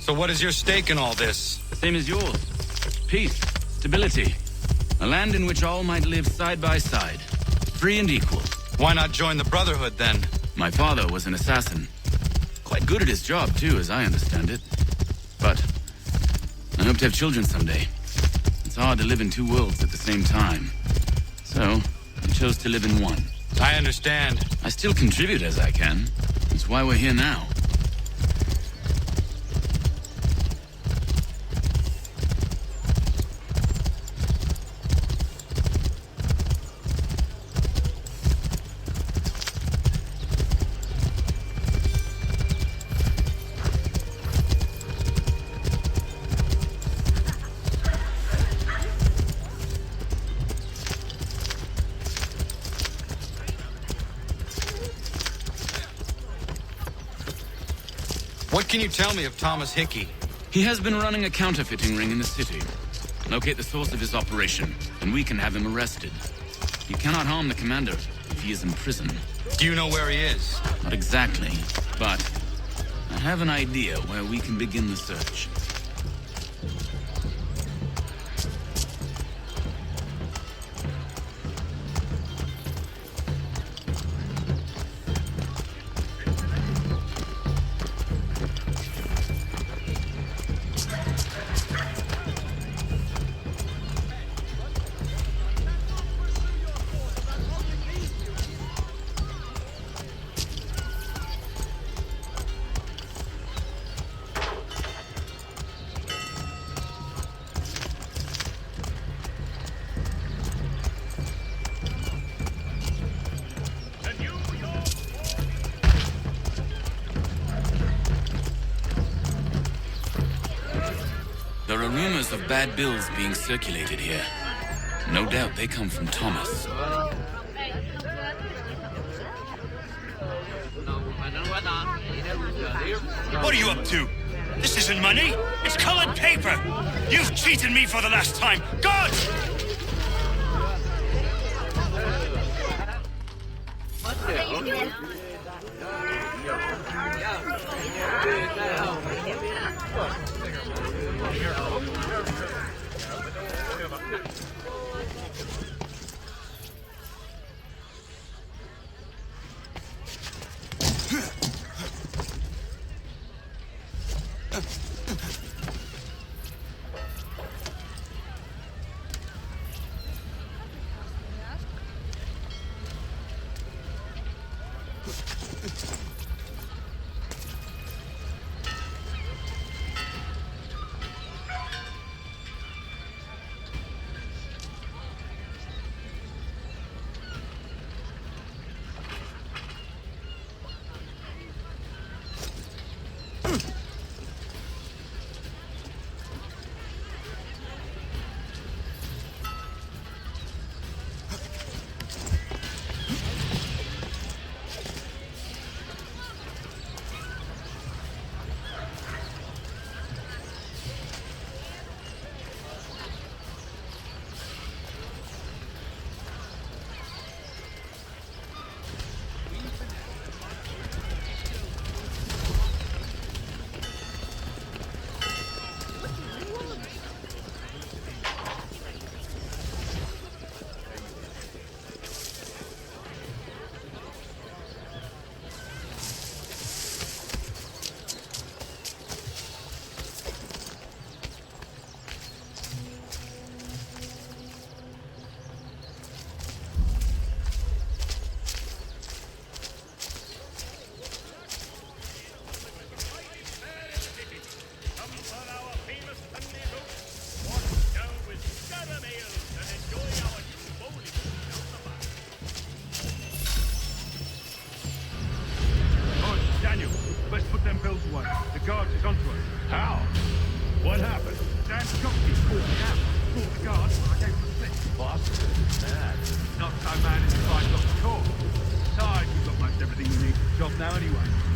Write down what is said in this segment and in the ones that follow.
So what is your stake in all this? The same as yours. Peace, stability. A land in which all might live side by side, free and equal. Why not join the Brotherhood, then? My father was an assassin. Quite good at his job, too, as I understand it. But I hope to have children someday. It's hard to live in two worlds at the same time. So, I chose to live in one. I understand. I still contribute as I can. That's why we're here now. What can you tell me of Thomas Hickey? He has been running a counterfeiting ring in the city. Locate the source of his operation, and we can have him arrested. You cannot harm the commander if he is in prison. Do you know where he is? Not exactly, but I have an idea where we can begin the search. There are rumors of bad bills being circulated here. No doubt they come from Thomas. What are you up to? This isn't money. It's colored paper. You've cheated me for the last time. God!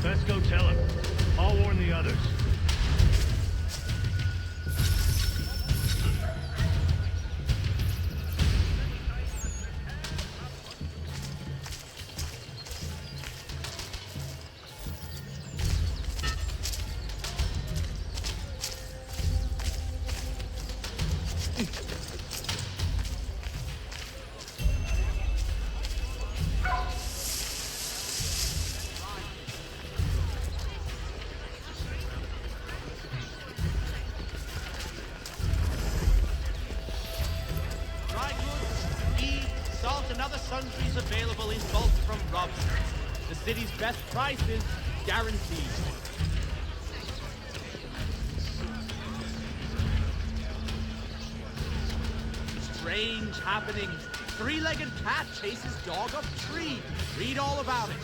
Let's go tell him. I'll warn the others. sundries available in bulk from Robson. The city's best prices, guaranteed. Strange happenings. Three-legged cat chases dog up tree. Read all about it.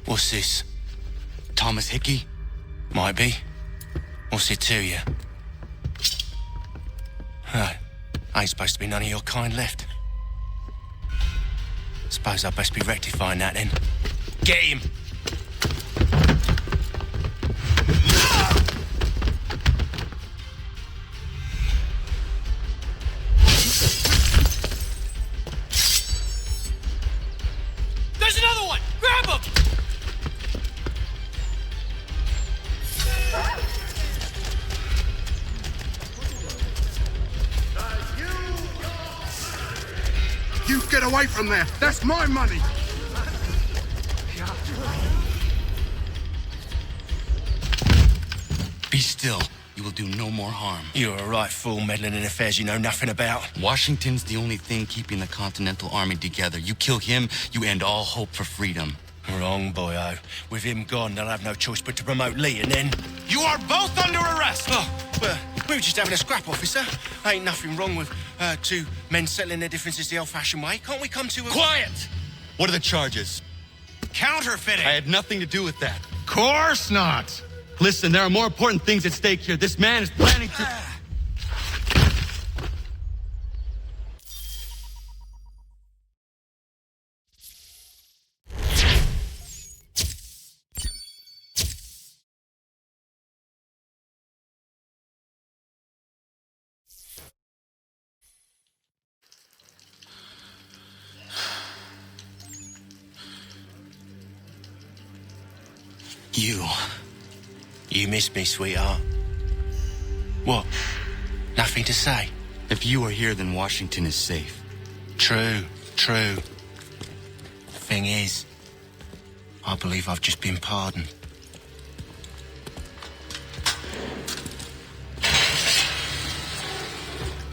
What's this? Thomas Hickey? Might be. What's it to you? Ain't supposed to be none of your kind left. Suppose I best be rectifying that then. Get him! There's another one! Grab him! You get away from there! That's my money! Be still. You will do no more harm. You're a right fool meddling in affairs you know nothing about. Washington's the only thing keeping the Continental Army together. You kill him, you end all hope for freedom. Wrong, boyo. With him gone, they'll have no choice but to promote Lee, and then... You are both under arrest! Oh, well, we were just having a scrap, officer. Ain't nothing wrong with two men settling their differences the old-fashioned way. Can't we come to a... Quiet! What are the charges? Counterfeiting! I had nothing to do with that. Course not! Listen, there are more important things at stake here. This man is planning to... You missed me, sweetheart. What? Nothing to say? If you are here, then Washington is safe. True. Thing is, I believe I've just been pardoned.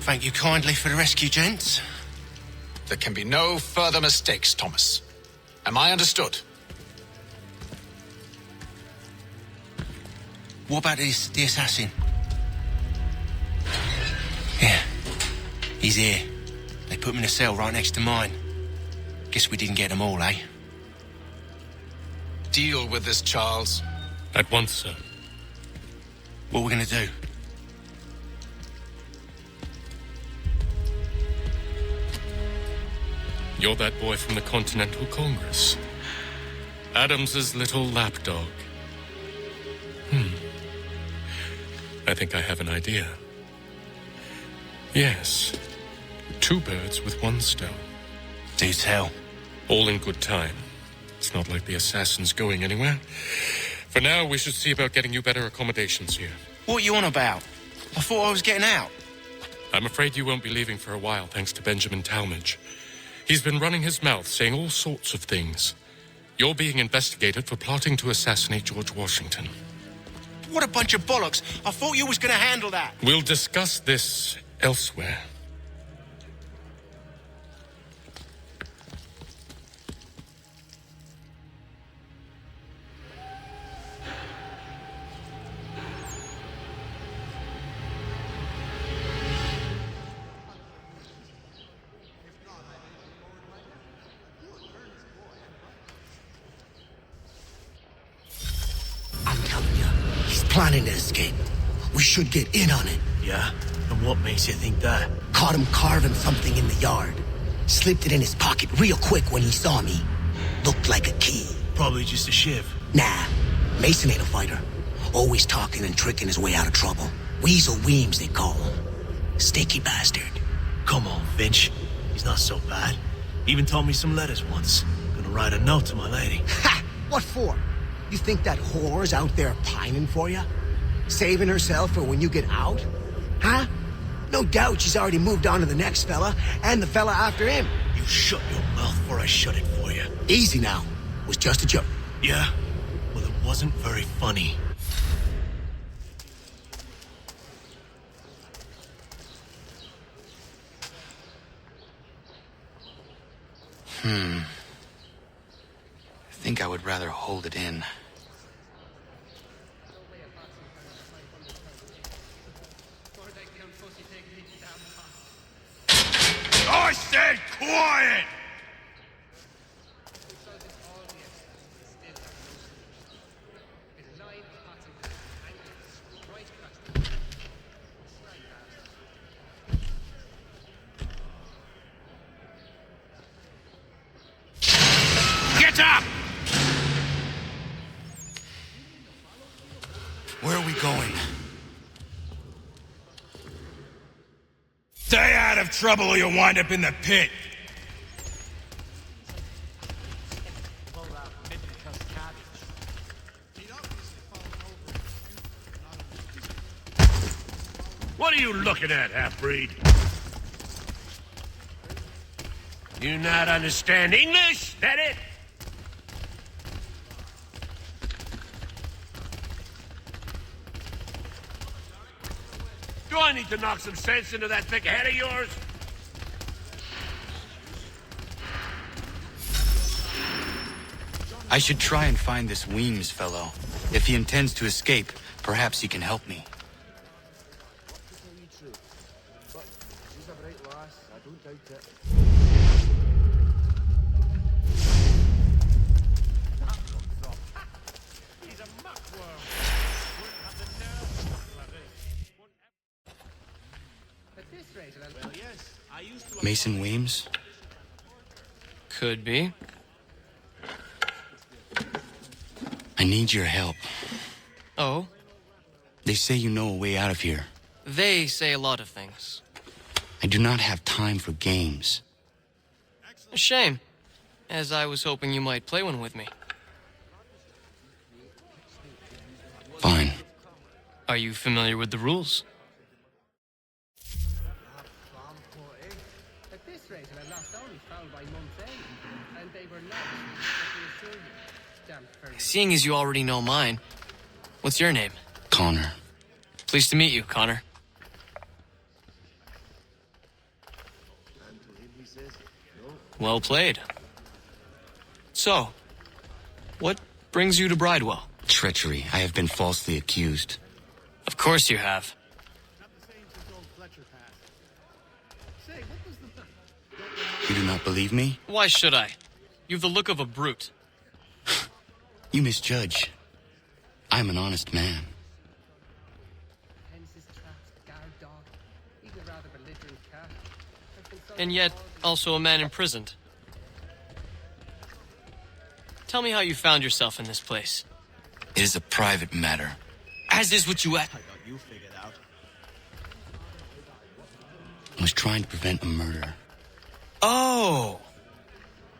Thank you kindly for the rescue, gents. There can be no further mistakes, Thomas. Am I understood? What about the assassin? Yeah, he's here. They put him in a cell right next to mine. Guess we didn't get them all, eh? Deal with this, Charles. At once, sir. What are we gonna do? You're that boy from the Continental Congress. Adams's little lapdog. I think I have an idea. Yes. 2 birds with 1 stone. Do tell. All in good time. It's not like the assassin's going anywhere. For now, we should see about getting you better accommodations here. What are you on about? I thought I was getting out. I'm afraid you won't be leaving for a while, thanks to Benjamin Talmadge. He's been running his mouth, saying all sorts of things. You're being investigated for plotting to assassinate George Washington. What a bunch of bollocks. I thought you was gonna handle that. We'll discuss this elsewhere. I'm telling you, he's planning to escape. We should get in on it. Yeah? And what makes you think that? Caught him carving something in the yard. Slipped it in his pocket real quick when he saw me. Looked like a key. Probably just a shiv. Nah, Mason ain't a fighter. Always talking and tricking his way out of trouble. Weasel Weems, they call him. Sticky bastard. Come on, Finch. He's not so bad. Even told me some letters once. Gonna write a note to my lady. Ha! What for? You think that whore's out there pining for you? Saving herself for when you get out? Huh? No doubt she's already moved on to the next fella, and the fella after him. You shut your mouth before I shut it for you. Easy now. Was just a joke. Yeah? Well, it wasn't very funny. I think I would rather hold it in. I said quiet! Get up! Where are we going? Stay out of trouble or you'll wind up in the pit. What are you looking at, half-breed? You not understand English? That it? Do I need to knock some sense into that thick head of yours? I should try and find this Weems fellow. If he intends to escape, perhaps he can help me. Mason Weems? Could be. I need your help. Oh? They say you know a way out of here. They say a lot of things. I do not have time for games. A shame, as I was hoping you might play one with me. Fine. Are you familiar with the rules? Seeing as you already know mine, what's your name? Connor. Pleased to meet you, Connor. Well played. So, what brings you to Bridewell? Treachery. I have been falsely accused. Of course you have. You do not believe me? Why should I? You've the look of a brute. You misjudge. I'm an honest man. And yet, also a man imprisoned. Tell me how you found yourself in this place. It is a private matter. As is what you at. I got you figured out. I was trying to prevent a murder. Oh!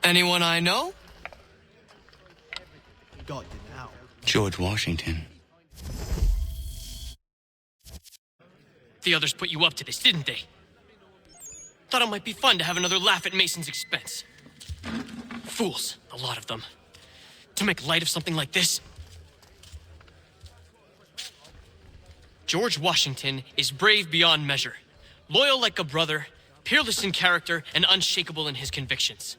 Anyone I know? Got you now. George Washington. The others put you up to this, didn't they? Thought it might be fun to have another laugh at Mason's expense. Fools, a lot of them. To make light of something like this. George Washington is brave beyond measure, loyal like a brother, peerless in character, and unshakable in his convictions.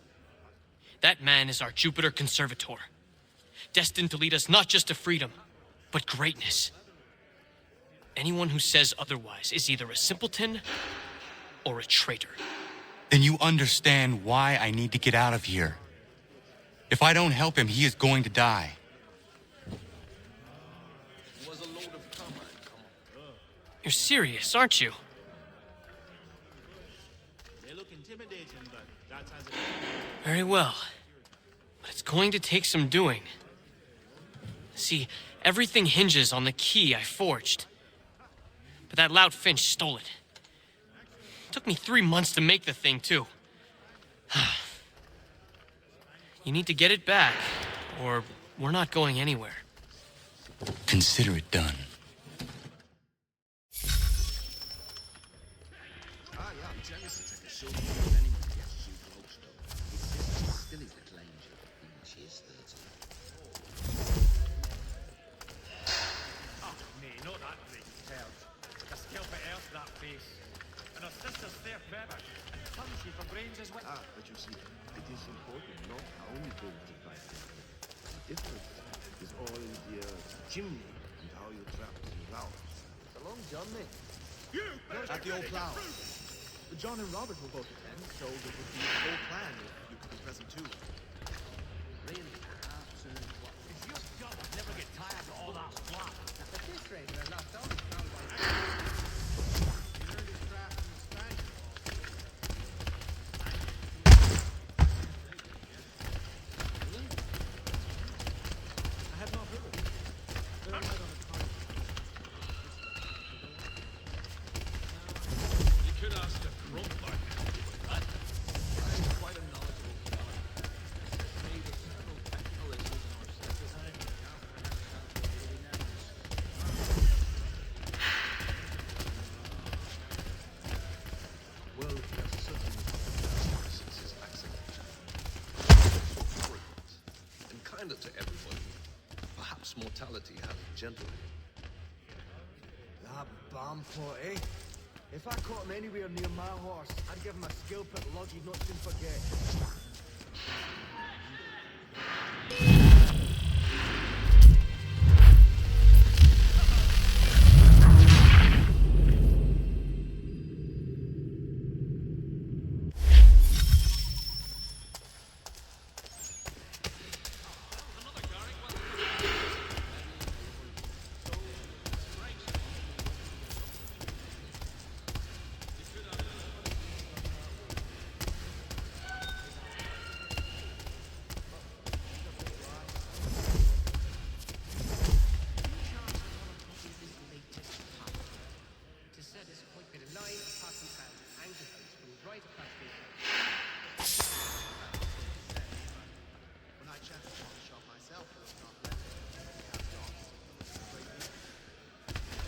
That man is our Jupiter Conservator, destined to lead us not just to freedom, but greatness. Anyone who says otherwise is either a simpleton or a traitor. Then you understand why I need to get out of here. If I don't help him, he is going to die. You're serious, aren't you? They look intimidating, but that's as it Very well. But it's going to take some doing. See, everything hinges on the key I forged. But that lout Finch stole it. Took me 3 months to make the thing, too. You need to get it back, or we're not going anywhere. Consider it done. But you see, it is important not only to fight the difference is all in the chimney and how you trap the out. It's a long journey. At the old plow. John and Robert will both attend, so it would be the whole plan if you could be present too. Really? It's your job to never get tired of all that fluff. At this rate, we're not done. To everyone. Perhaps mortality had gentle. That bomb plot, eh? If I caught him anywhere near my horse, I'd give him a skill put log he'd not soon forget.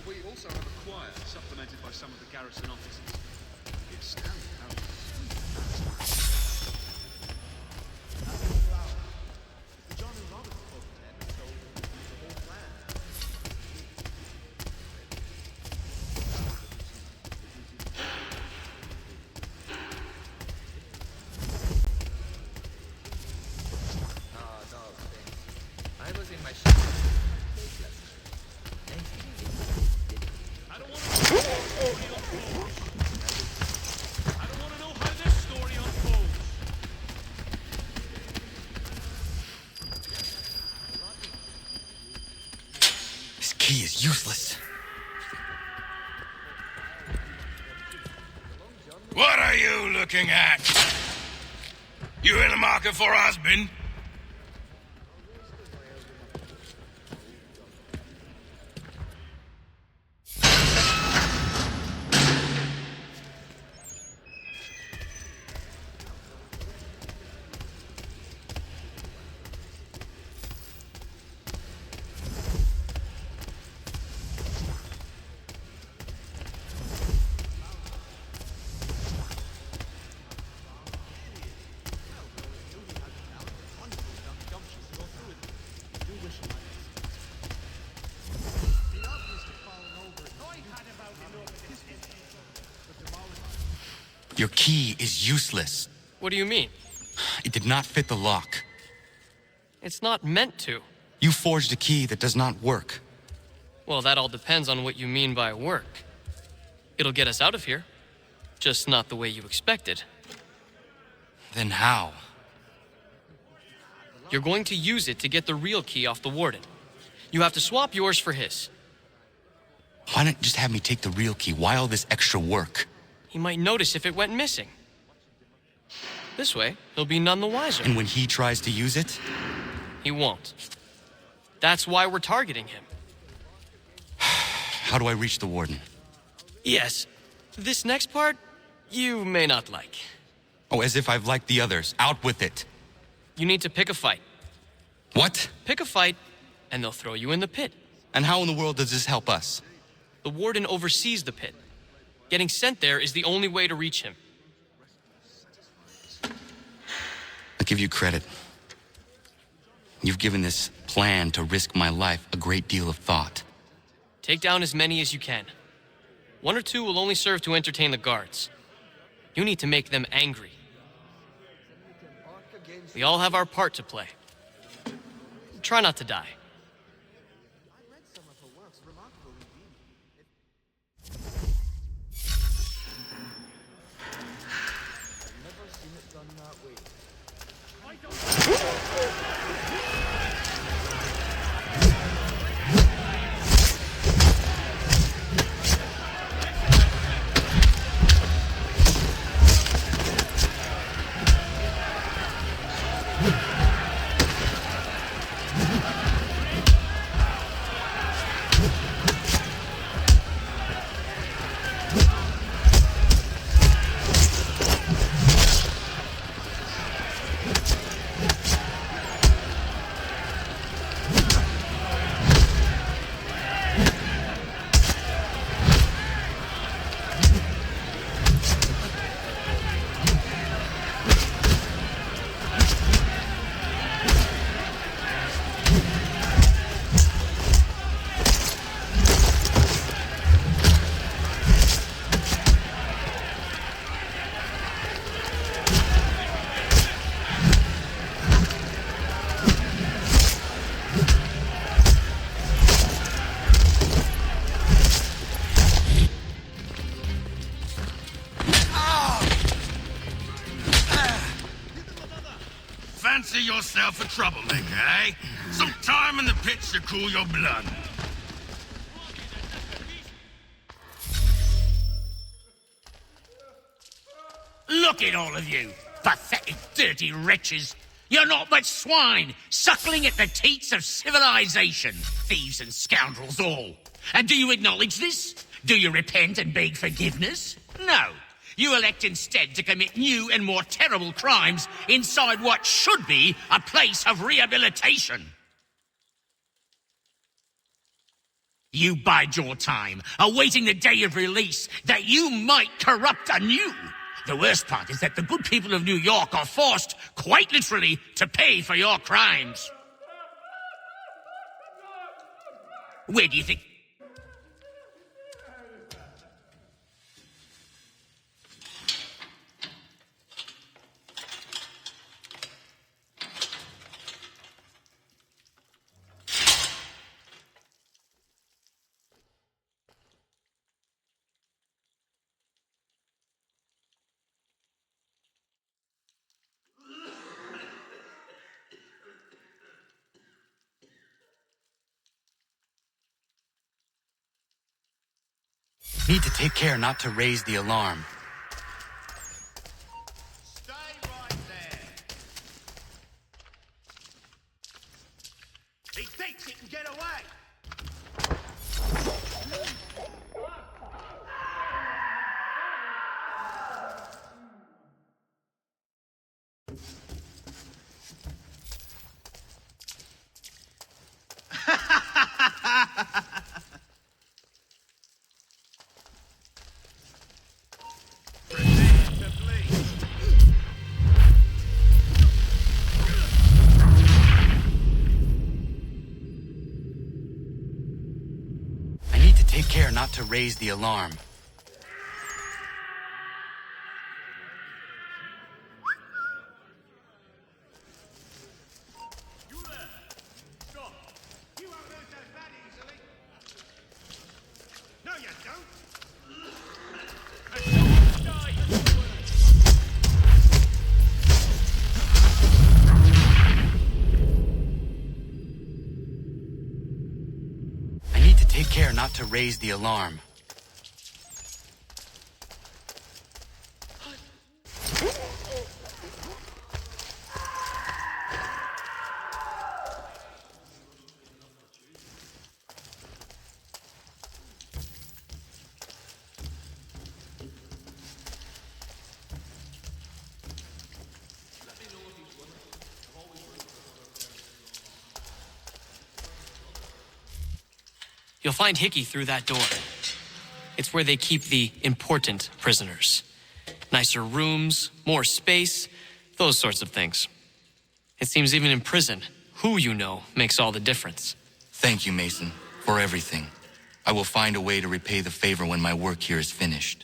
We also have a choir supplemented by some of the garrison officers. It's standing out. John and Robert will both What are you looking at? You in the market for a husband? Your key is useless. What do you mean? It did not fit the lock. It's not meant to. You forged a key that does not work. Well, that all depends on what you mean by work. It'll get us out of here. Just not the way you expected. Then how? You're going to use it to get the real key off the warden. You have to swap yours for his. Why not just have me take the real key? Why all this extra work? He might notice if it went missing. This way, he'll be none the wiser. And when he tries to use it? He won't. That's why we're targeting him. How do I reach the warden? Yes. This next part, you may not like. Oh, as if I've liked the others. Out with it. You need to pick a fight. What? Pick a fight, and they'll throw you in the pit. And how in the world does this help us? The warden oversees the pit. Getting sent there is the only way to reach him. I give you credit. You've given this plan to risk my life a great deal of thought. Take down as many as you can. 1 or 2 will only serve to entertain the guards. You need to make them angry. We all have our part to play. Try not to die. Fancy yourself a troublemaker, eh? Some time in the pits to cool your blood. Look at all of you, pathetic, dirty wretches. You're not but swine, suckling at the teats of civilization. Thieves and scoundrels all. And do you acknowledge this? Do you repent and beg forgiveness? No. You elect instead to commit new and more terrible crimes inside what should be a place of rehabilitation. You bide your time, awaiting the day of release, that you might corrupt anew. The worst part is that the good people of New York are forced, quite literally, to pay for your crimes. Where do you think... Need to take care not to raise the alarm. raise the alarm. No, you don't. I need to take care not to raise the alarm. You'll find Hickey through that door. It's where they keep the important prisoners. Nicer rooms, more space, those sorts of things. It seems even in prison, who you know makes all the difference. Thank you, Mason, for everything. I will find a way to repay the favor when my work here is finished.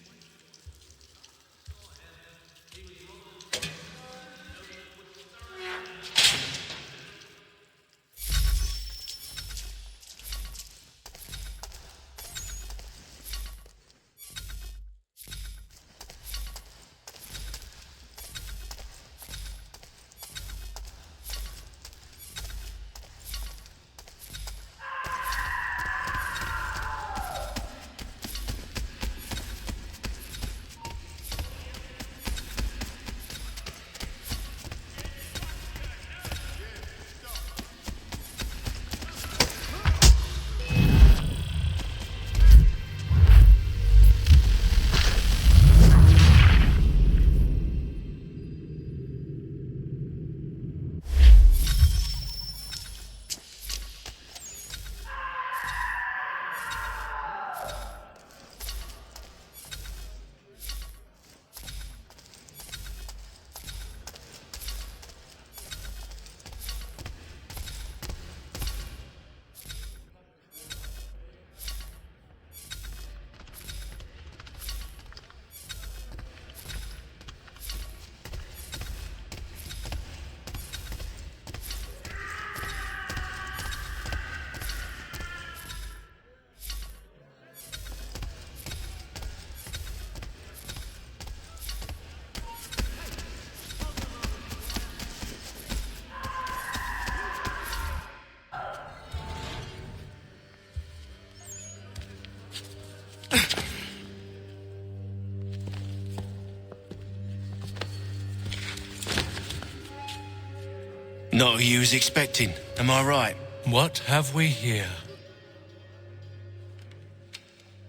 Not who you was expecting, am I right? What have we here?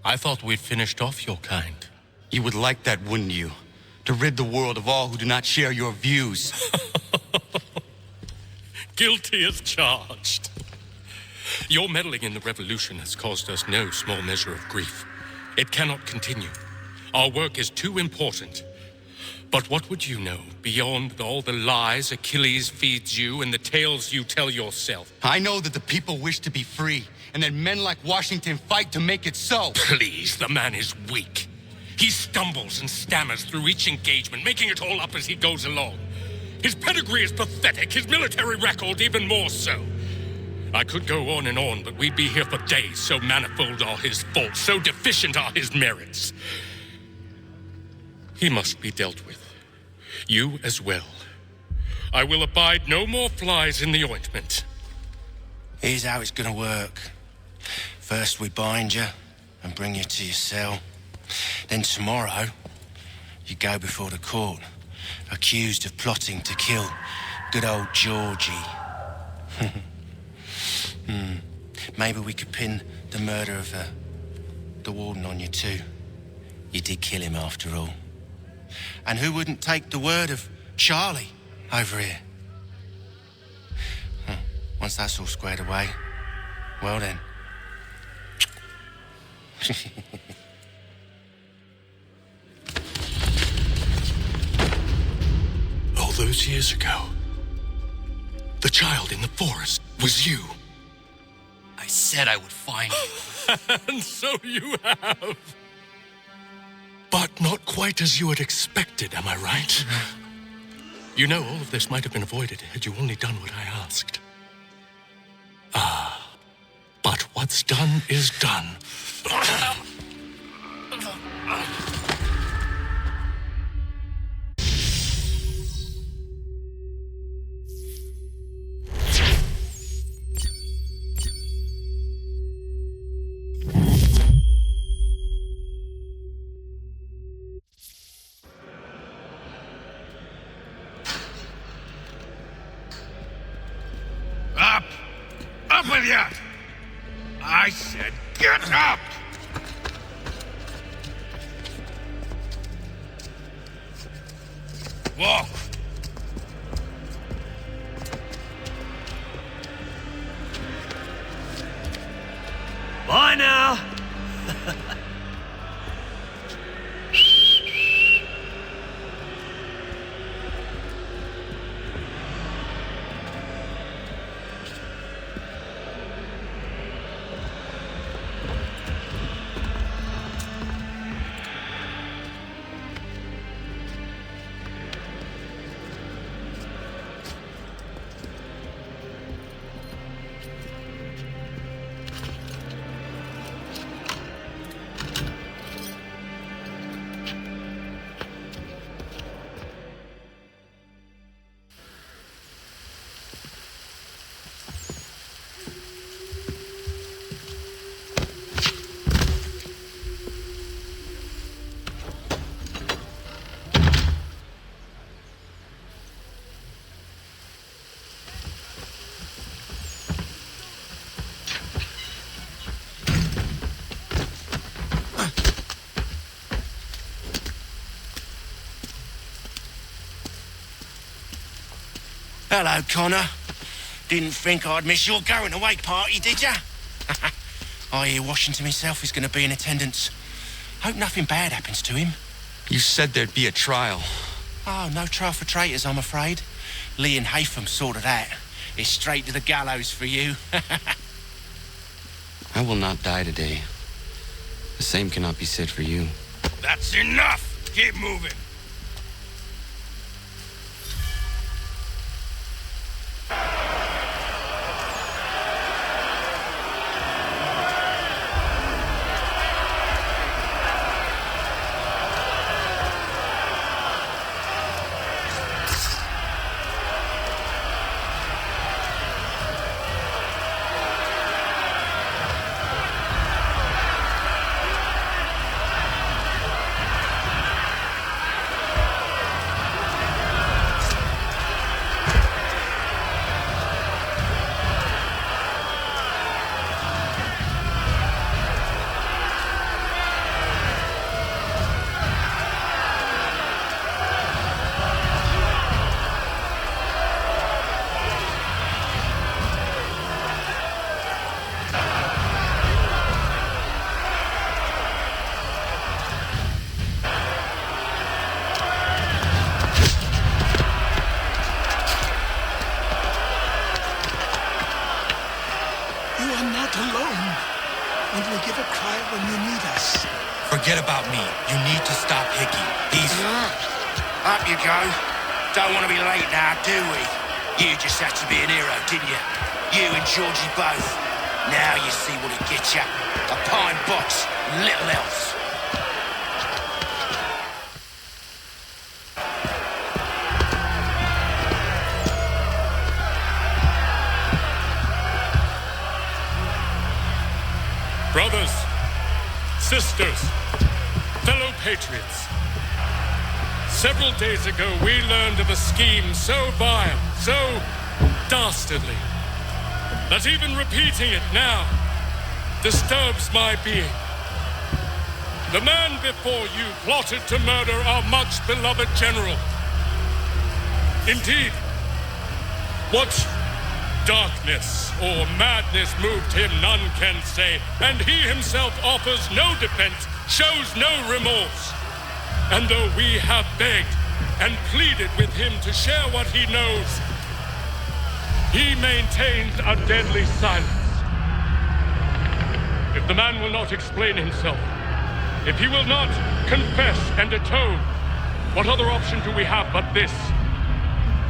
I thought we'd finished off your kind. You would like that, wouldn't you? To rid the world of all who do not share your views. Guilty as charged. Your meddling in the revolution has caused us no small measure of grief. It cannot continue. Our work is too important. But what would you know beyond all the lies Achilles feeds you and the tales you tell yourself? I know that the people wish to be free, and that men like Washington fight to make it so. Please, the man is weak. He stumbles and stammers through each engagement, making it all up as he goes along. His pedigree is pathetic, his military record even more so. I could go on, but we'd be here for days, so manifold are his faults, so deficient are his merits. He must be dealt with. You as well. I will abide no more flies in the ointment. Here's how it's gonna work. First we bind you and bring you to your cell. Then tomorrow, you go before the court, accused of plotting to kill good old Georgie. Maybe we could pin the murder of the warden on you too. You did kill him after all. And who wouldn't take the word of Charlie over here? Once that's all squared away, well then. All those years ago, the child in the forest was you. I said I would find you. And so you have. But not quite as you had expected, am I right? You know, all of this might have been avoided had you only done what I asked. But what's done is done. Up! Up with you! I said get up! Walk! Bye now. Hello, Connor. Didn't think I'd miss your going away party, did ya? I hear Washington himself is going to be in attendance. Hope nothing bad happens to him. You said there'd be a trial. Oh, no trial for traitors, I'm afraid. Lee and Haytham sorted that. It's straight to the gallows for you. I will not die today. The same cannot be said for you. That's enough! Keep moving! Forget about me. You need to stop Hickey. He's... Up you go. Don't want to be late now, do we? You just had to be an hero, didn't you? You and Georgie both. Now you see what it gets you. A pine box, little else. Brothers, sisters, fellow patriots. Several days ago, we learned of a scheme so vile, so dastardly, that even repeating it now disturbs my being. The man before you plotted to murder our much-beloved general. Indeed, what darkness or madness moved him, none can say, and he himself offers no defense, shows no remorse. And though we have begged and pleaded with him to share what he knows, he maintains a deadly silence. If the man will not explain himself, if he will not confess and atone, what other option do we have but this?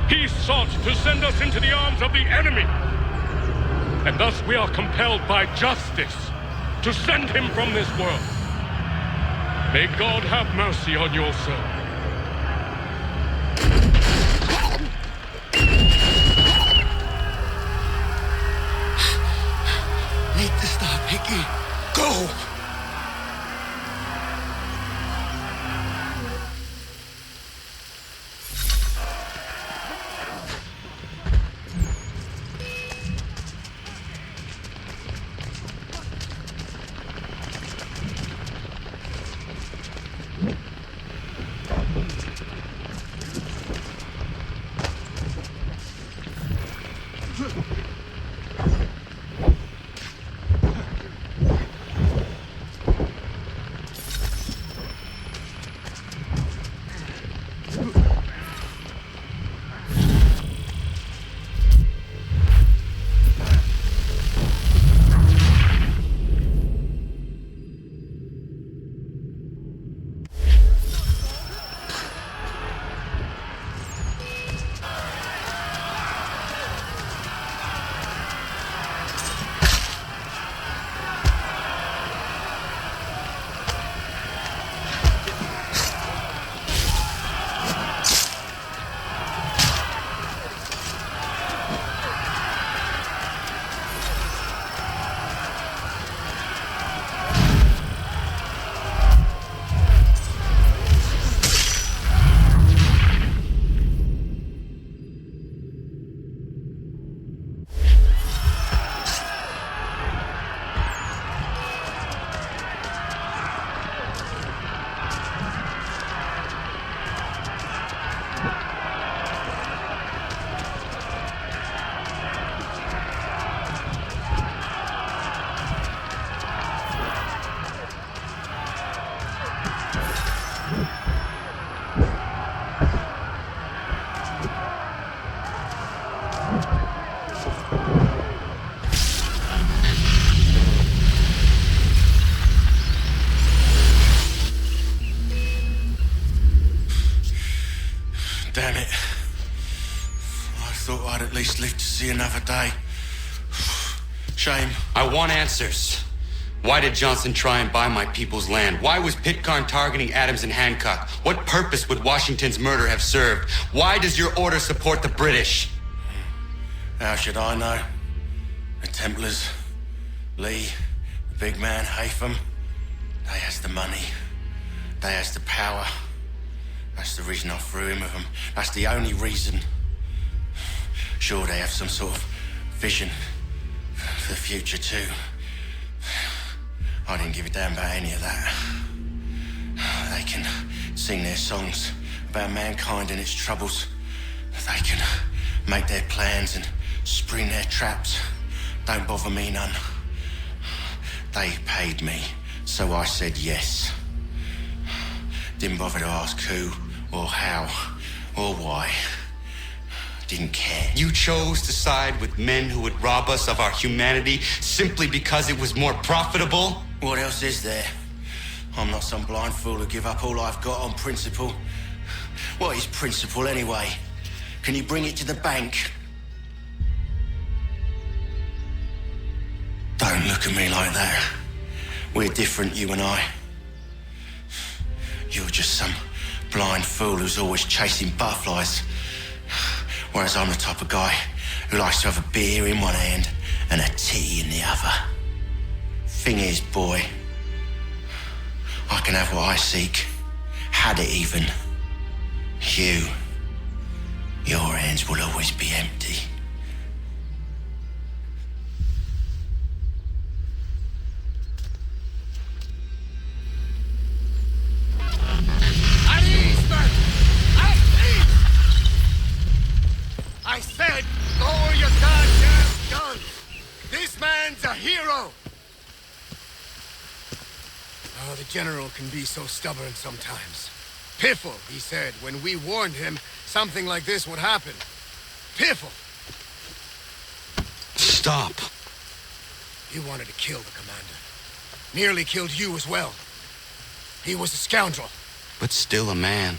He sought to send us into the arms of the enemy. And thus we are compelled by justice to send him from this world. May God have mercy on your soul. Need to stop, Hickey. Go! Damn it. I thought I'd at least live to see another day. Shame. I want answers. Why did Johnson try and buy my people's land? Why was Pitcairn targeting Adams and Hancock? What purpose would Washington's murder have served? Why does your order support the British? How should I know? The Templars, Lee, the big man, Haytham, they has the money. They has the power. That's the reason I threw in with them. That's the only reason. Sure, they have some sort of vision for the future too. I didn't give a damn about any of that. They can sing their songs about mankind and its troubles. They can make their plans and spring their traps. Don't bother me none. They paid me, so I said yes. Didn't bother to ask who, or how, or why. Didn't care. You chose to side with men who would rob us of our humanity simply because it was more profitable? What else is there? I'm not some blind fool to give up all I've got on principle. What is principle anyway? Can you bring it to the bank? Don't look at me like that. We're different, you and I. You're just some blind fool who's always chasing butterflies. Whereas I'm the type of guy who likes to have a beer in one hand and a tea in the other. Thing is, boy, I can have what I seek. Had it even. Your hands will always be empty. I said, lower your goddamn guns! This man's a hero! Oh, the General can be so stubborn sometimes. Piffle, he said, when we warned him something like this would happen. Piffle! Stop. You wanted to kill the commander. Nearly killed you as well. He was a scoundrel. But still a man.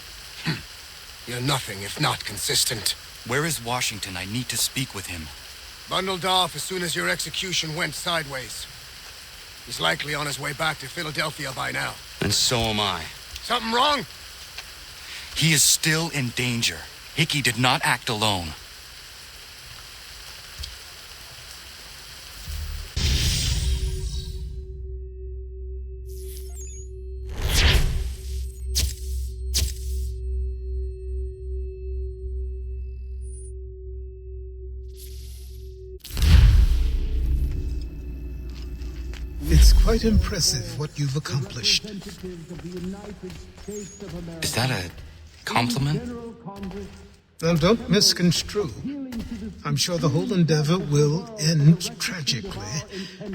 You're nothing if not consistent. Where is Washington? I need to speak with him. Bundled off as soon as your execution went sideways. He's likely on his way back to Philadelphia by now. And so am I. Something wrong? He is still in danger. Hickey did not act alone. It's quite impressive what you've accomplished. Is that a compliment? Now, don't misconstrue. I'm sure the whole endeavor will end tragically.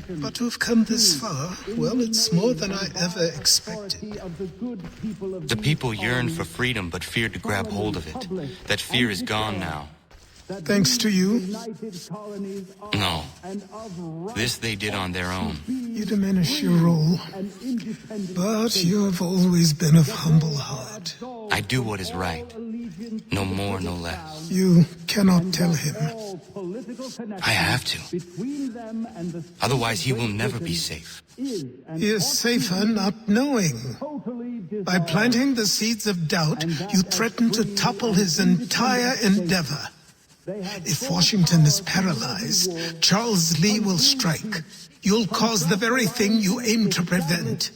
But to have come this far, well, it's more than I ever expected. The people yearn for freedom but feared to grab hold of it. That fear is gone now. Thanks to you? No. This they did on their own. You diminish your role. But you have always been of humble heart. I do what is right. No more, no less. You cannot tell him. I have to. Otherwise, he will never be safe. He is safer not knowing. By planting the seeds of doubt, you threaten to topple his entire endeavor. If Washington is paralyzed, Charles Lee will strike. You'll cause the very thing you aim to prevent.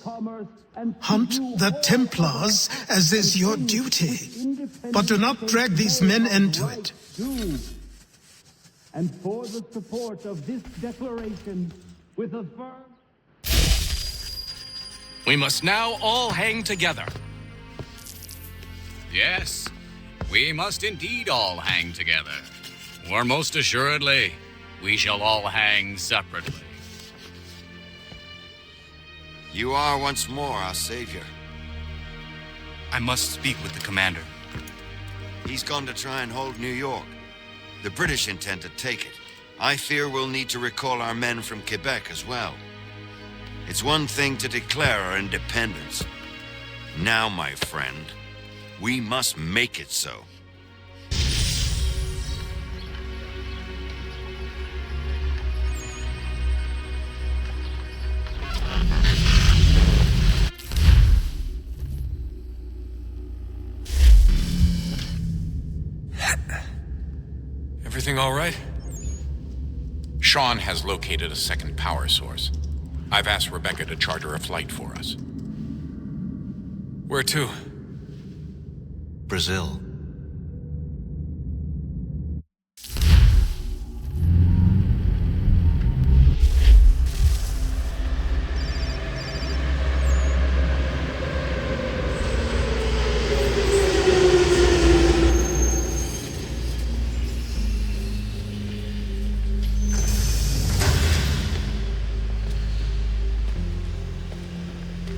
Hunt the Templars, as is your duty. But do not drag these men into it. And for the support of this declaration, with a firm... We must now all hang together. Yes, we must indeed all hang together. Or most assuredly, we shall all hang separately. You are once more our savior. I must speak with the commander. He's gone to try and hold New York. The British intend to take it. I fear we'll need to recall our men from Quebec as well. It's one thing to declare our independence. Now, my friend, we must make it so. Everything all right? Sean has located a second power source. I've asked Rebecca to charter a flight for us. Where to? Brazil.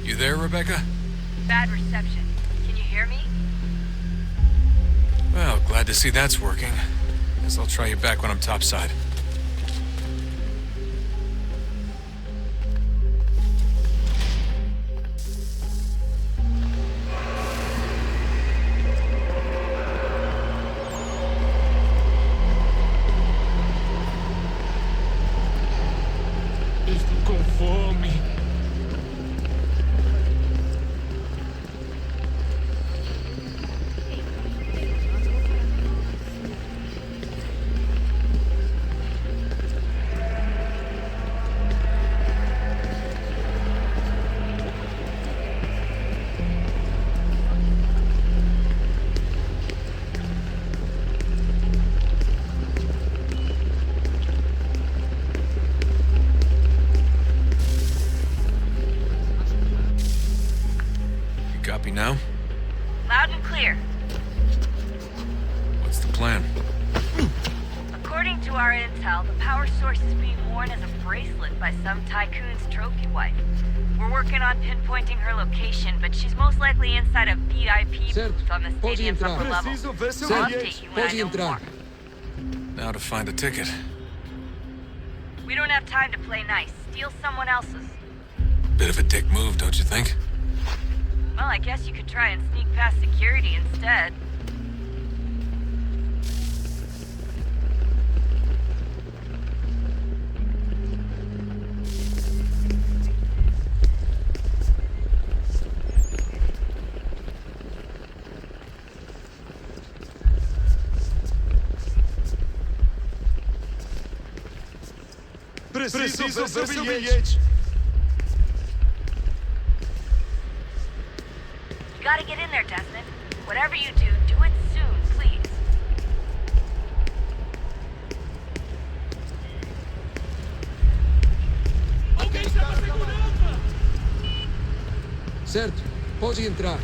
You there, Rebecca? Bad reception. Can you hear me? Well, glad to see that's working. Guess I'll try you back when I'm topside. Esto conforme. Copy now? Loud and clear. What's the plan? According to our intel, the power source is being worn as a bracelet by some tycoon's trophy wife. We're working on pinpointing her location, but she's most likely inside a VIP booth on the stadium's upper level. I'll update you when I know more. Now to find a ticket. We don't have time to play nice. Steal someone else's. Bit of a dick move, don't you think? Well, I guess you could try and sneak past security instead. Preciso ver seu bilhete. You gotta get in there, Desmond. Whatever you do, do it soon, please. Certo, pode entrar.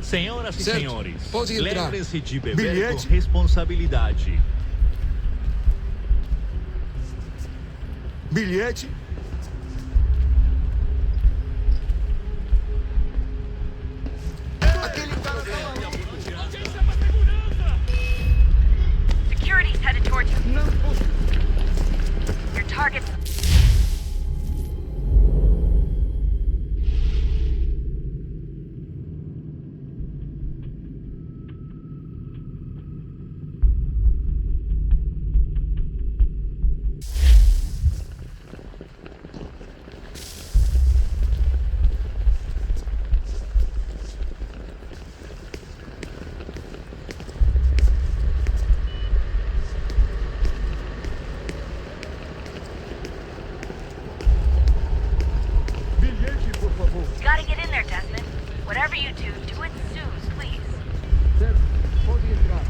Senhoras e Certo. senhores, Pode entrar. lembre-se de beber Bilhete. com responsabilidade. Bilhete. Security's headed towards you. Your target's... Gotta get in there, Desmond. Whatever you do, do it soon, please. Certo, pode entrar.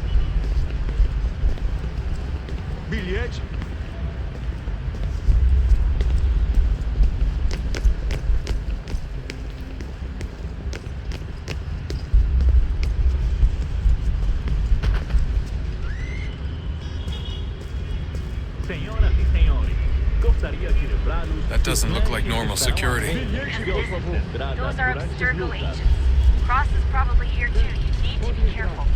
Bilhete. Senhoras e senhores, gostaria de lembrá-los... That doesn't look like normal security. Those are Abstergo agents. Cross is probably here too. You need to be careful.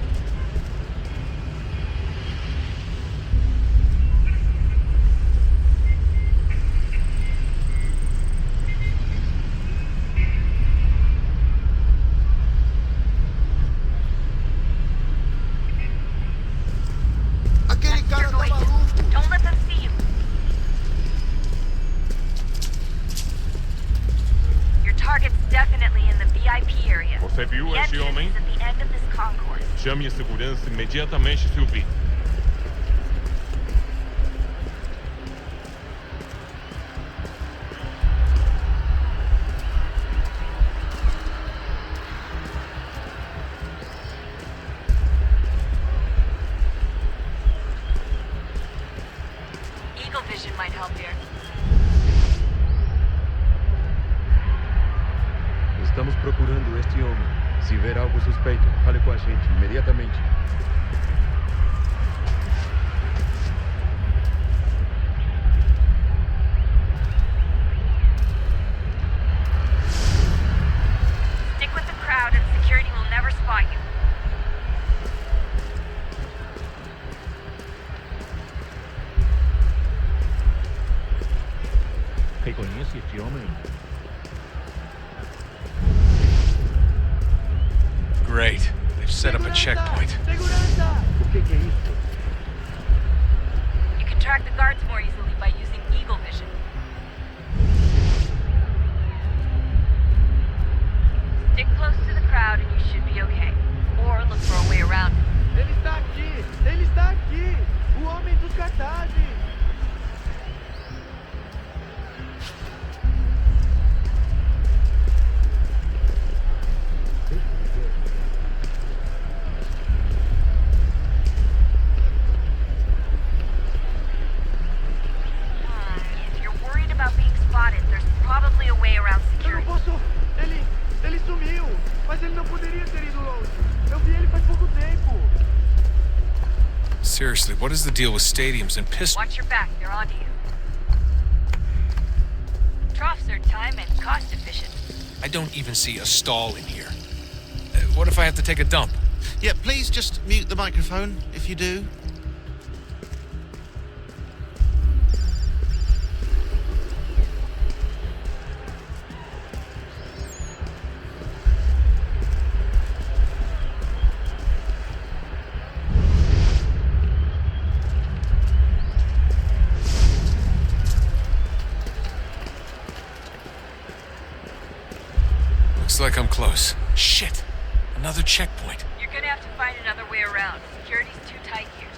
Abstergo agents. Don't let them see you. Your target's definitely in the VIP area. Você viu The esse entrance homem? is at the end of this concourse. Chame a segurança imediatamente se o vir. Eagle vision might help here. Estamos procurando este homem. Se ver algo suspeito, fale com a gente imediatamente. Stick with the crowd and security will never spot you. Reconhece este homem? Great. They've set up a checkpoint. O que é isso? You can track the guards more easily by using Eagle vision. Stick close to the crowd and you should be okay. Or look for a way around. Ele está aqui! Ele está aqui! O homem dos cartazes! If you're worried about being spotted, there's probably a way around Eu não security. posso... Ele sumiu! Mas ele não poderia ter ido longe! Eu vi ele faz pouco tempo! Seriously, what is the deal with stadiums and pistols? Watch your back, they're onto you. Troughs are time and cost efficient. I don't even see a stall in here. What if I have to take a dump? Yeah, please just mute the microphone if you do. Looks like I'm close. Shit! Another checkpoint. You're gonna have to find another way around. Security's too tight here.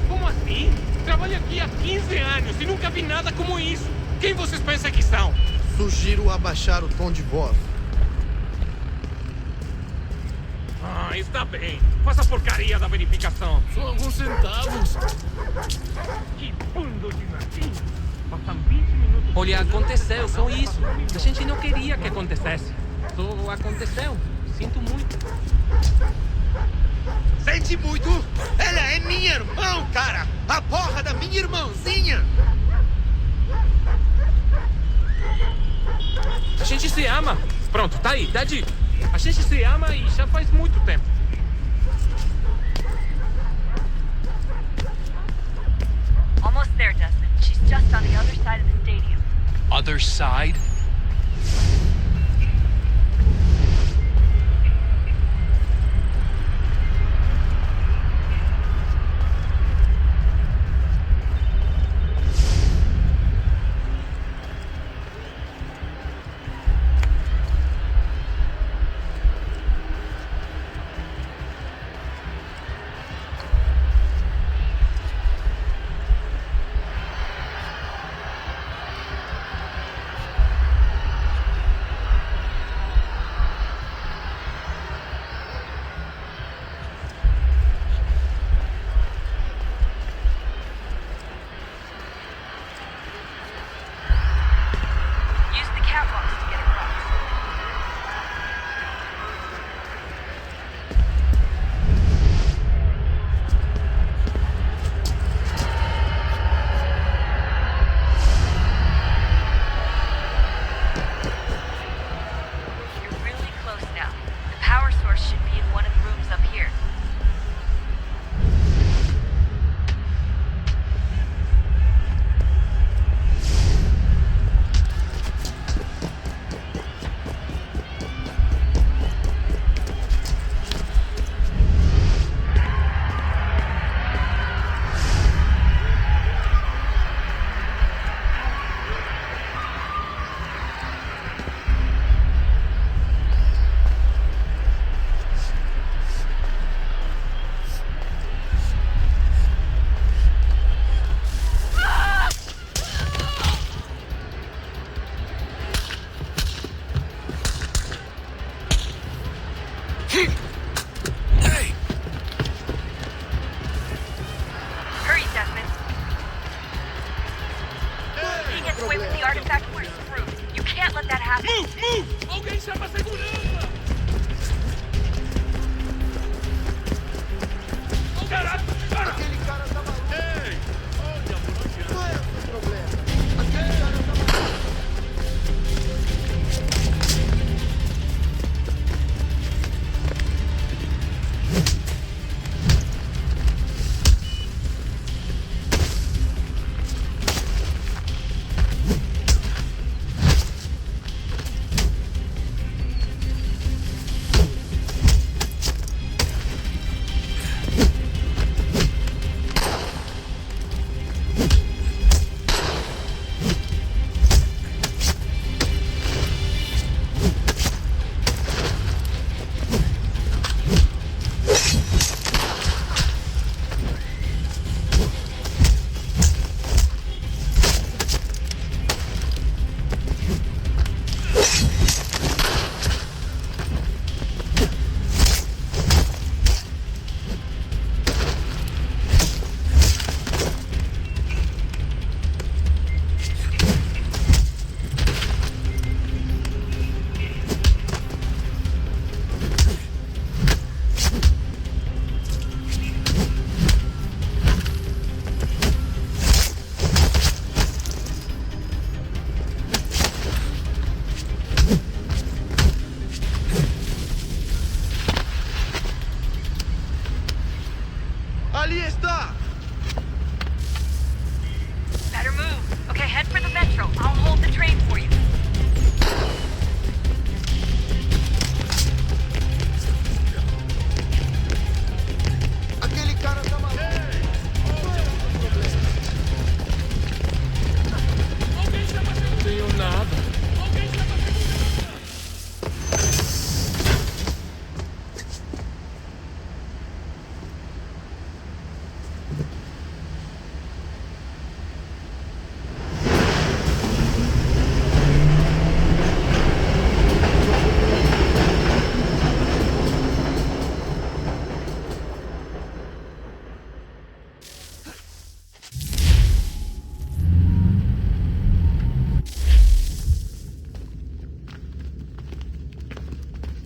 Como assim? Trabalho aqui há 15 anos e nunca vi nada como isso. Quem vocês pensam que são? Sugiro abaixar o tom de voz. Ah, está bem. Faça a porcaria da verificação. Só alguns centavos. Que bando de nardinho. Passam 20 minutos... Olha, aconteceu, só isso. A gente não queria que acontecesse. Só aconteceu. Sinto muito. Sente muito? Ela é minha irmã, cara! A porra da minha irmãzinha! A gente se ama. Pronto, tá aí, tá dito. A gente se ama e já faz muito tempo. Almost there, Desmond. She's just on the other side of the stadium. Other side?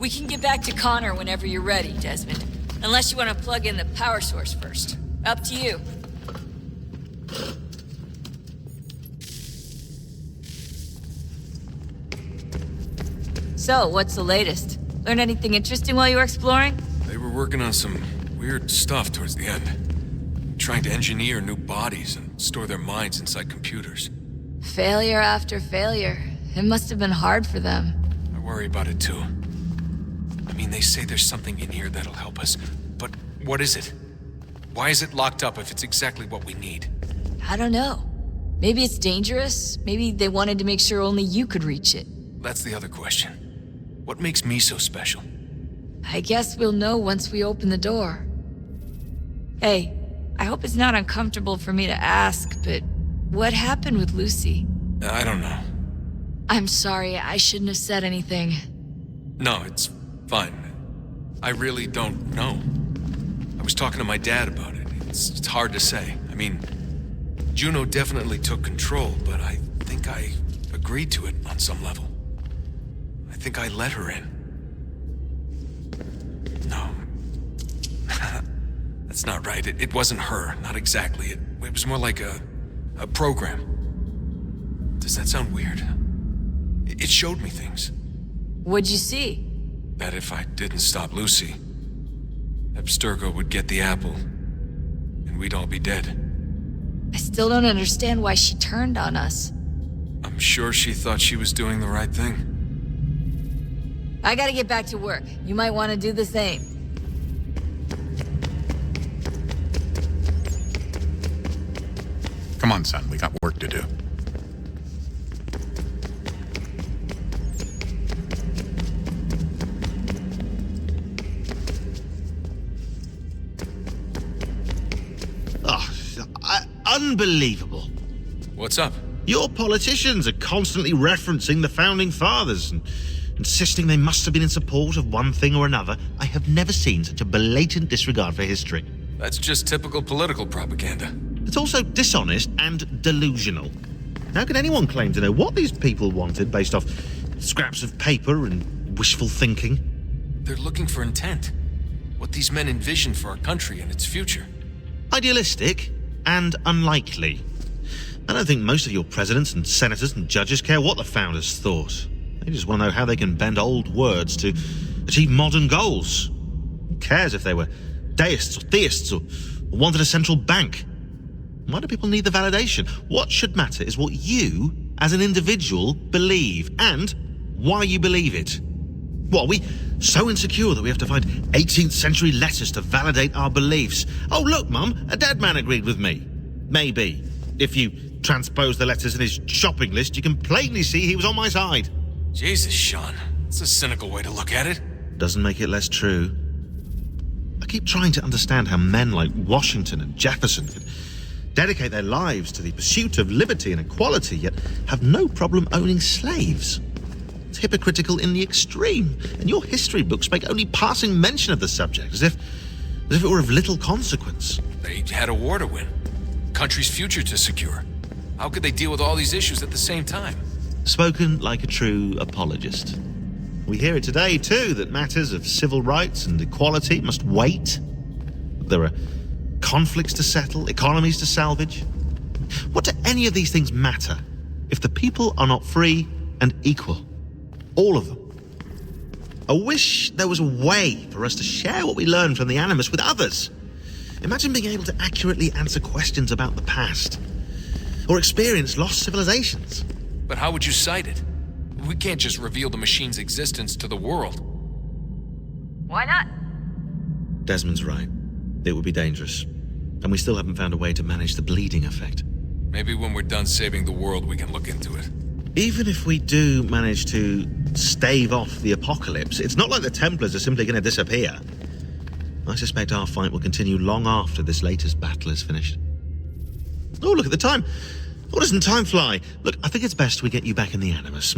We can get back to Connor whenever you're ready, Desmond. Unless you want to plug in the power source first. Up to you. So, what's the latest? Learn anything interesting while you were exploring? They were working on some weird stuff towards the end. Trying to engineer new bodies and store their minds inside computers. Failure after failure. It must have been hard for them. I worry about it too. I mean, they say there's something in here that'll help us, but what is it? Why is it locked up if it's exactly what we need? I don't know. Maybe it's dangerous. Maybe they wanted to make sure only you could reach it. That's the other question. What makes me so special? I guess we'll know once we open the door. Hey, I hope it's not uncomfortable for me to ask, but what happened with Lucy? I don't know. I'm sorry, I shouldn't have said anything. No, it's fine. I really don't know. I was talking to my dad about it. It's hard to say. I mean, Juno definitely took control, but I think I agreed to it on some level. I think I let her in. No. That's not right. It wasn't her. Not exactly. It was more like a program. Does that sound weird? It showed me things. What'd you see? That if I didn't stop Lucy, Abstergo would get the apple, and we'd all be dead. I still don't understand why she turned on us. I'm sure she thought she was doing the right thing. I gotta get back to work. You might want to do the same. Come on, son. We got work to do. Unbelievable. What's up? Your politicians are constantly referencing the Founding Fathers and insisting they must have been in support of one thing or another. I have never seen such a blatant disregard for history. That's just typical political propaganda. It's also dishonest and delusional. How can anyone claim to know what these people wanted based off scraps of paper and wishful thinking? They're looking for intent. What these men envision for our country and its future. Idealistic and unlikely. I don't think most of your presidents and senators and judges care what the founders thought. They just want to know how they can bend old words to achieve modern goals. Who cares if they were deists or theists or wanted a central bank? Why do people need the validation? What should matter is what you, as an individual, believe and why you believe it. What, are we so insecure that we have to find 18th century letters to validate our beliefs? Oh, look, Mum, a dead man agreed with me. Maybe. If you transpose the letters in his shopping list, you can plainly see he was on my side. Jesus, Sean. That's a cynical way to look at it. Doesn't make it less true. I keep trying to understand how men like Washington and Jefferson could dedicate their lives to the pursuit of liberty and equality, yet have no problem owning slaves. It's hypocritical in the extreme, and your history books make only passing mention of the subject, as if it were of little consequence. They had a war to win. Country's future to secure. How could they deal with all these issues at the same time? Spoken like a true apologist. We hear it today, too, that matters of civil rights and equality must wait. There are conflicts to settle, economies to salvage. What do any of these things matter if the people are not free and equal? All of them. I wish there was a way for us to share what we learn from the Animus with others. Imagine being able to accurately answer questions about the past, or experience lost civilizations. But how would you cite it? We can't just reveal the machine's existence to the world. Why not? Desmond's right. It would be dangerous. And we still haven't found a way to manage the bleeding effect. Maybe when we're done saving the world, we can look into it. Even if we do manage to stave off the apocalypse, it's not like the Templars are simply going to disappear. I suspect our fight will continue long after this latest battle is finished. Oh, look at the time. Oh, doesn't time fly? Look, I think it's best we get you back in the Animus,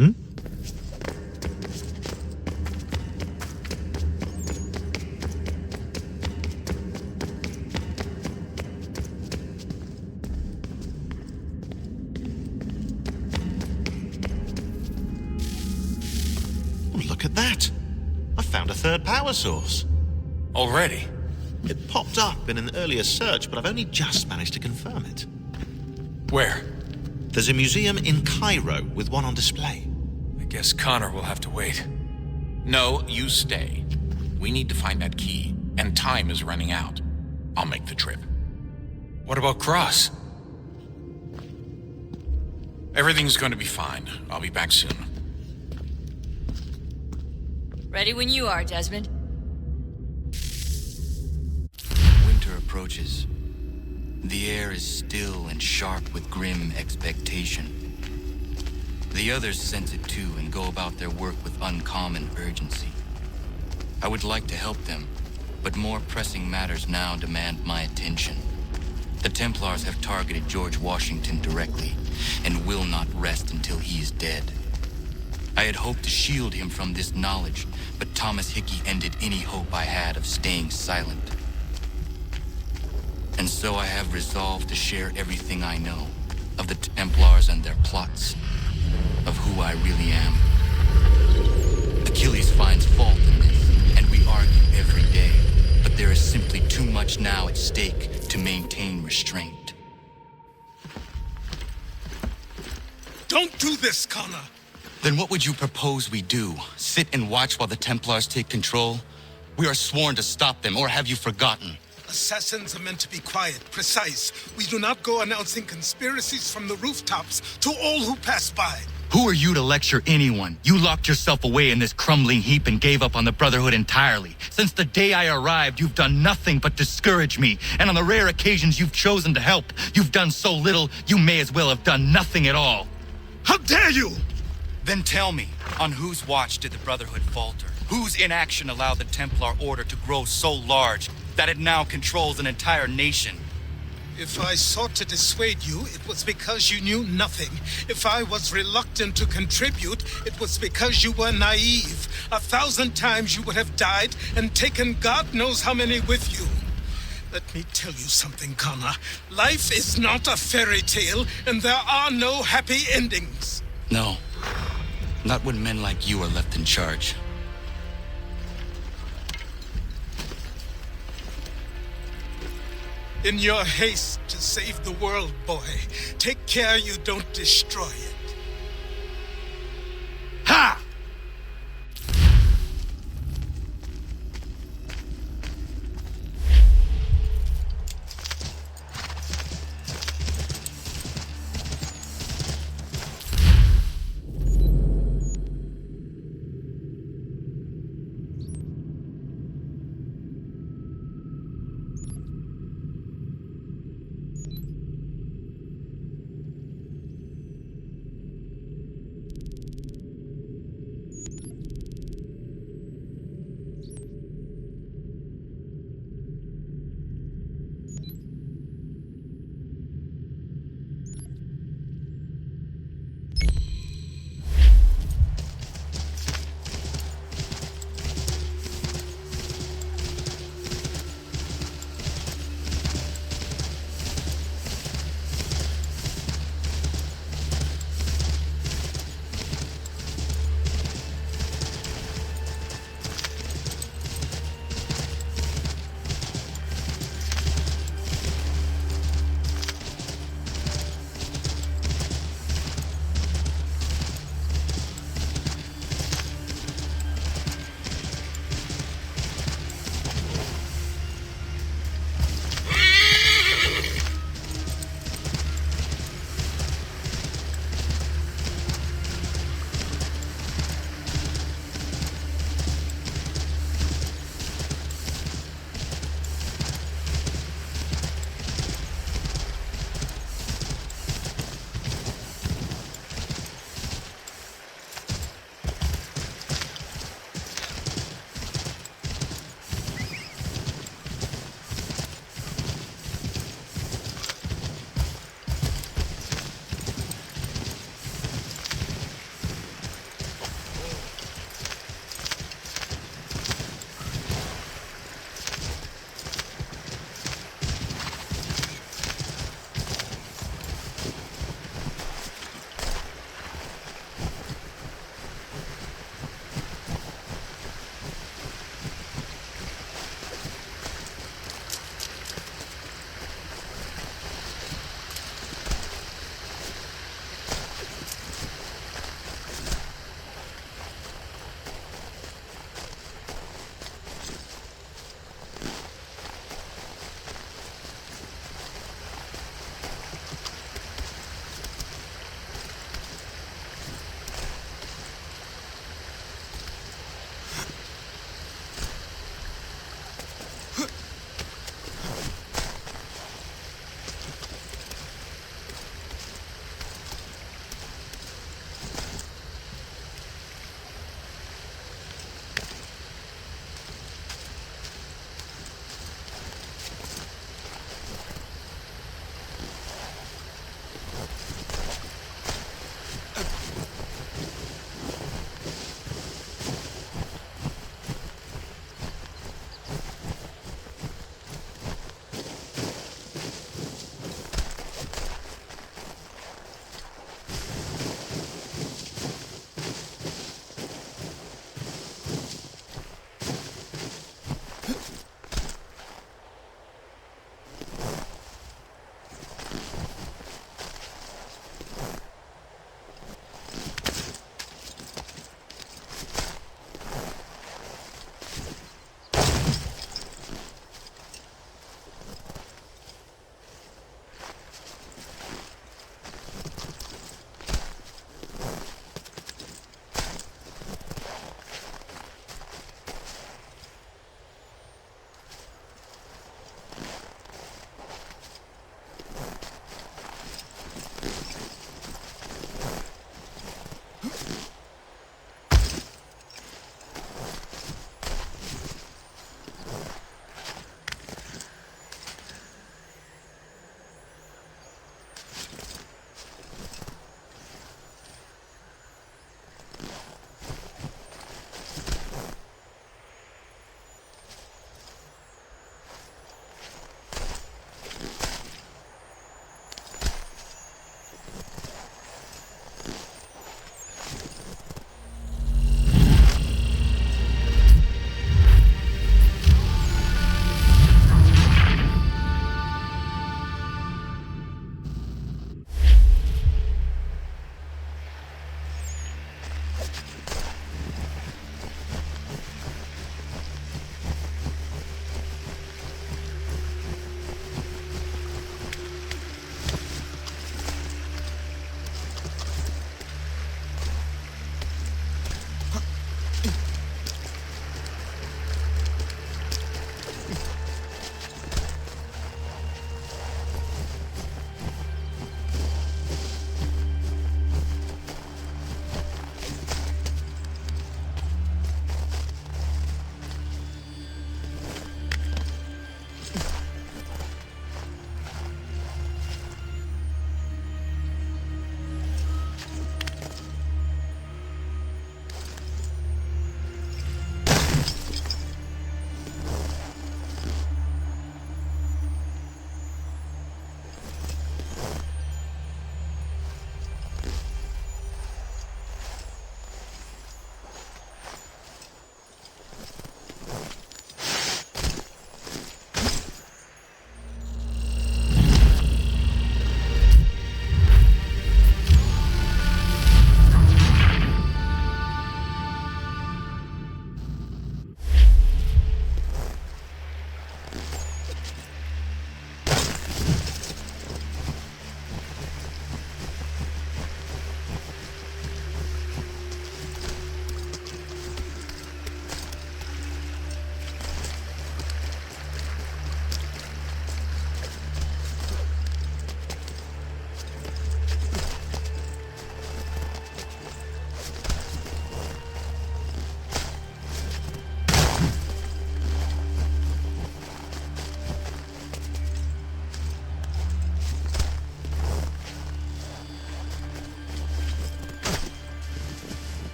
Oh, look at that. I found a third power source. Already? It popped up in an earlier search, but I've only just managed to confirm it. Where? There's a museum in Cairo with one on display. I guess Connor will have to wait. No, you stay. We need to find that key, and time is running out. I'll make the trip. What about Cross? Everything's going to be fine. I'll be back soon. Ready when you are, Desmond. Winter approaches. The air is still and sharp with grim expectation. The others sense it too and go about their work with uncommon urgency. I would like to help them, but more pressing matters now demand my attention. The Templars have targeted George Washington directly, and will not rest until he is dead. I had hoped to shield him from this knowledge, but Thomas Hickey ended any hope I had of staying silent. And so I have resolved to share everything I know of the Templars and their plots, of who I really am. Achilles finds fault in this, and we argue every day, but there is simply too much now at stake to maintain restraint. Don't do this, Connor! Then what would you propose we do? Sit and watch while the Templars take control? We are sworn to stop them, or have you forgotten? Assassins are meant to be quiet, precise. We do not go announcing conspiracies from the rooftops to all who pass by. Who are you to lecture anyone? You locked yourself away in this crumbling heap and gave up on the Brotherhood entirely. Since the day I arrived, you've done nothing but discourage me. And on the rare occasions you've chosen to help, you've done so little, you may as well have done nothing at all. How dare you! Then tell me, on whose watch did the Brotherhood falter? Whose inaction allowed the Templar Order to grow so large that it now controls an entire nation? If I sought to dissuade you, it was because you knew nothing. If I was reluctant to contribute, it was because you were naive. 1,000 times you would have died and taken God knows how many with you. Let me tell you something, Connor. Life is not a fairy tale, and there are no happy endings. No. Not when men like you are left in charge. In your haste to save the world, boy, take care you don't destroy it. Ha!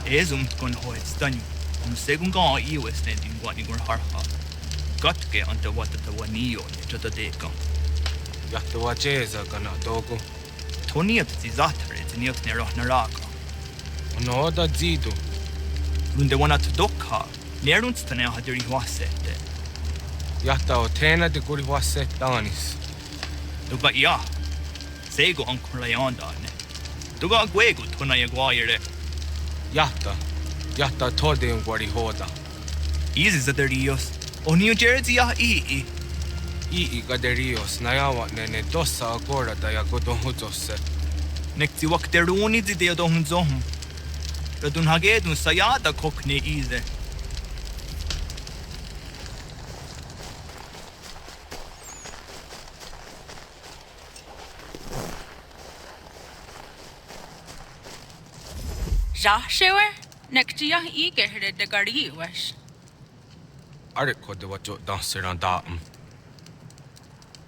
Ezum kon hoit stanyu. Segun ga iwes ne din gwani gur harha. Gatke anta wata ta wanio ne jota deka. Jahta wacheza kana dogo. Toniat zi zatare ziniot ne roh naraka. Ono da zidu. Runde wana ta dokha. Nerunstane hadiri wasete. Jahta o tena de guri waset danis. Duga ya. Sego ankura yandane. Duga gwego tona yagwaire. Jahta tode un guri hoda. Easy zaderios. O New Jersey ya ii. Ii gaderios nayawa nene dosa agora da yagodon huzose. Nekti wakteruni zi deodon zohum. Radun hagedun sayada kokne ize. Zashewe, nektia igehre de gariwes. Ariko de wajo danseran daam.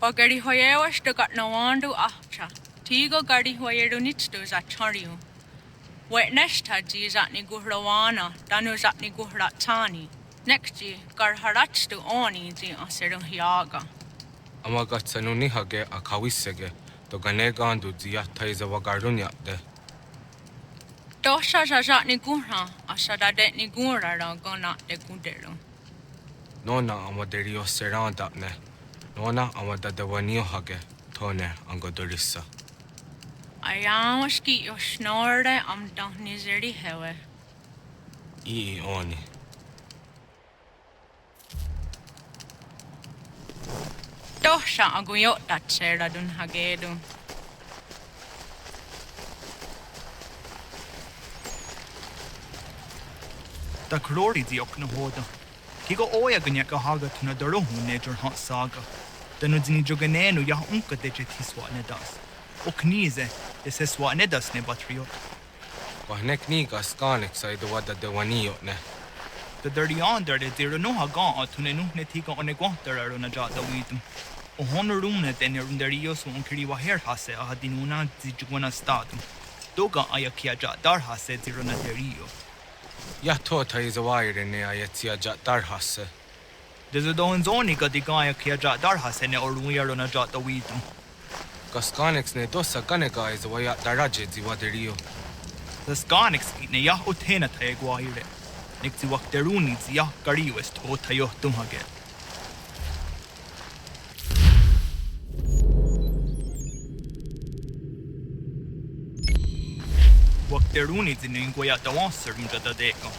Pagari hoyewas de gat nawandu ahcha. Tigo gari hoyeru nitstu za chariu. Wetneshta ji zatni guhrawana, danu zatni guhratani. Nekji gar haratstu oni ji aseru hiaga. Amagatsanu nihage akawisege, to ganegandu ziyata iza wagarunya de. Tosha zatni guhra, asada detni gura gona de gudero. Nona amaderio seranda ne. Nona amadadawanio hage, tone angodorissa. Ayawaski yo snorde am dahni zeri hewe. Ii oni. Tosha aguyota tsera dun hagedu. Da krori di ok na hoda. Kigo oya ganyaka haga tuna darohu nejor hot saga. Danu zini joganenu ya unka deje tiswa nedas. Oknize, ese swa nedas ne batriot. Wahne kniga skanik sa ido wada de wanio ne. Da dirty under de dira no haga atune nuhne tika onegwater aruna jata widum. O honorune den runderios un kiri wa her hase a hadinuna zijwana statum. Doga ayakia jatar hase ziruna derio. Ya tota iza waire ne ayetsia jatar hase. Deza doin zoni gadiga ayakia jatar hase ne oruya runa jata widum. Gaskanix ne dosa ganega iza waya daraje ziwaderio. The Skanix ne ya otena taegwaire. Nixi wakteruni zia gariwes to tayo tumhage. Wakteruni ziningwaya tawanser mjada deko.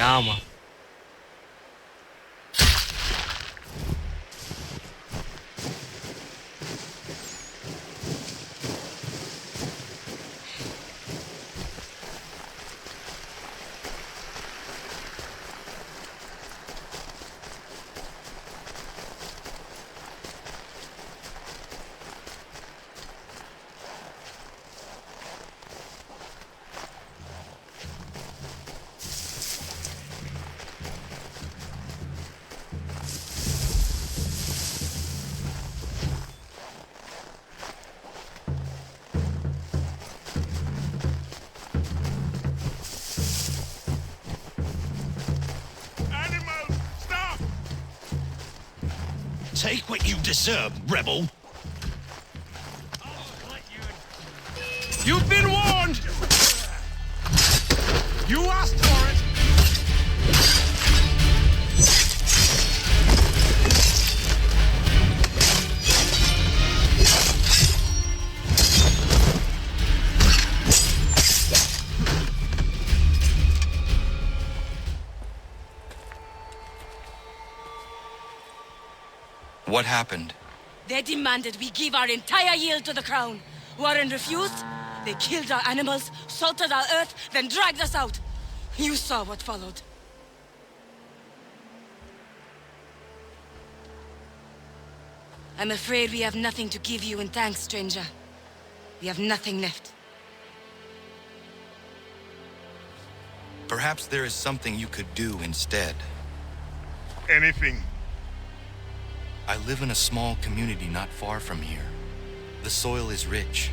Yama. Take what you deserve, rebel. You've been warned! You asked for it! What happened? They demanded we give our entire yield to the crown. Warren refused. They killed our animals, salted our earth, then dragged us out. You saw what followed. I'm afraid we have nothing to give you in thanks, stranger. We have nothing left. Perhaps there is something you could do instead. Anything. I live in a small community not far from here. The soil is rich.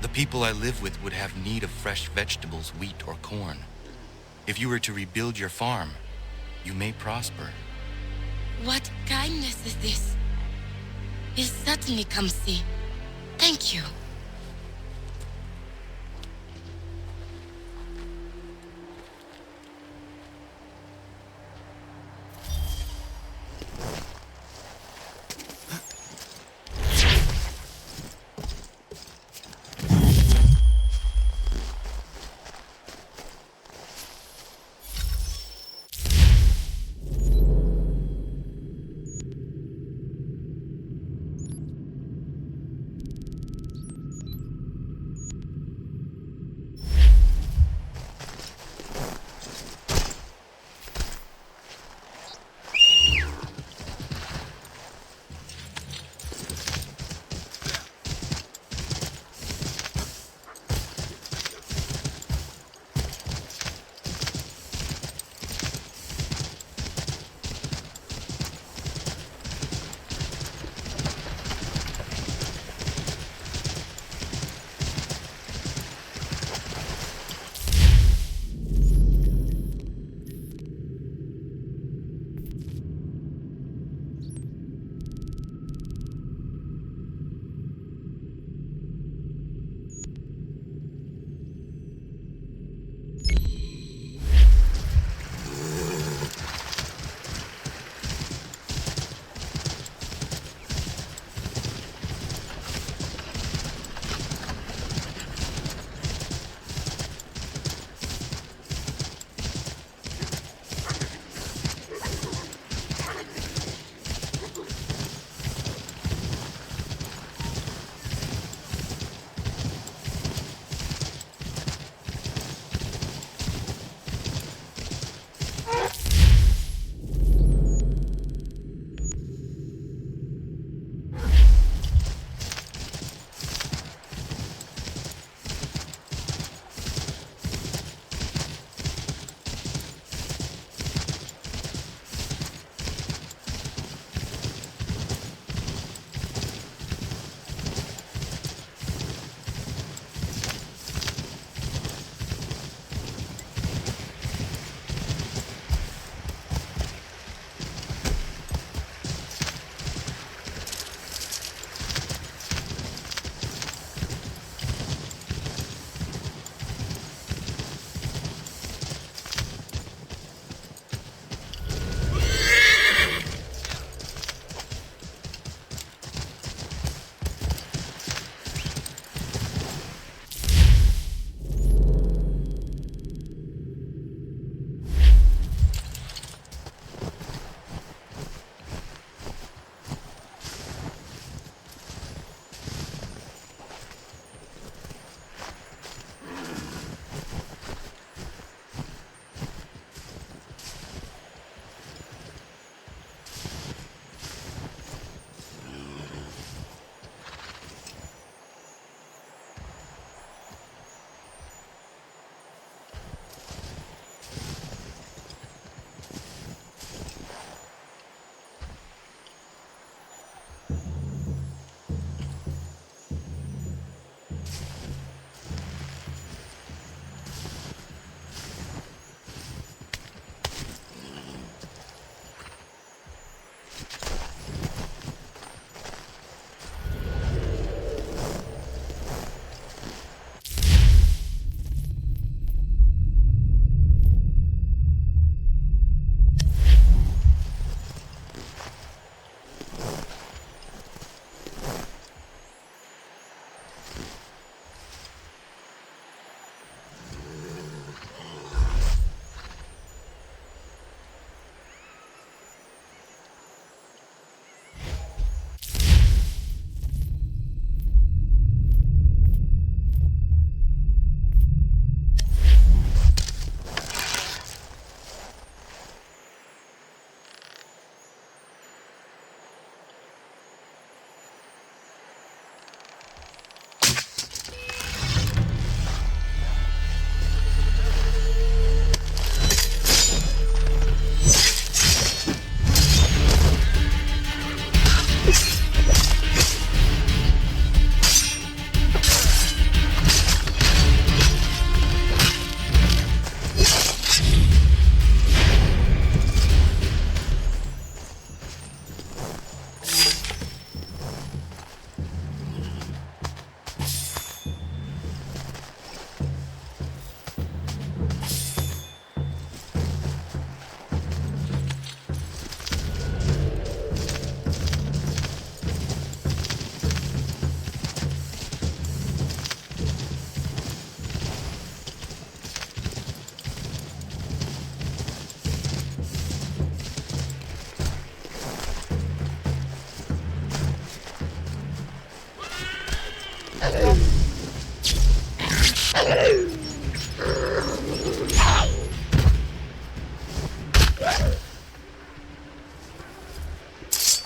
The people I live with would have need of fresh vegetables, wheat, or corn. If you were to rebuild your farm, you may prosper. What kindness is this? We'll certainly come see. Thank you.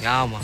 Yeah, man.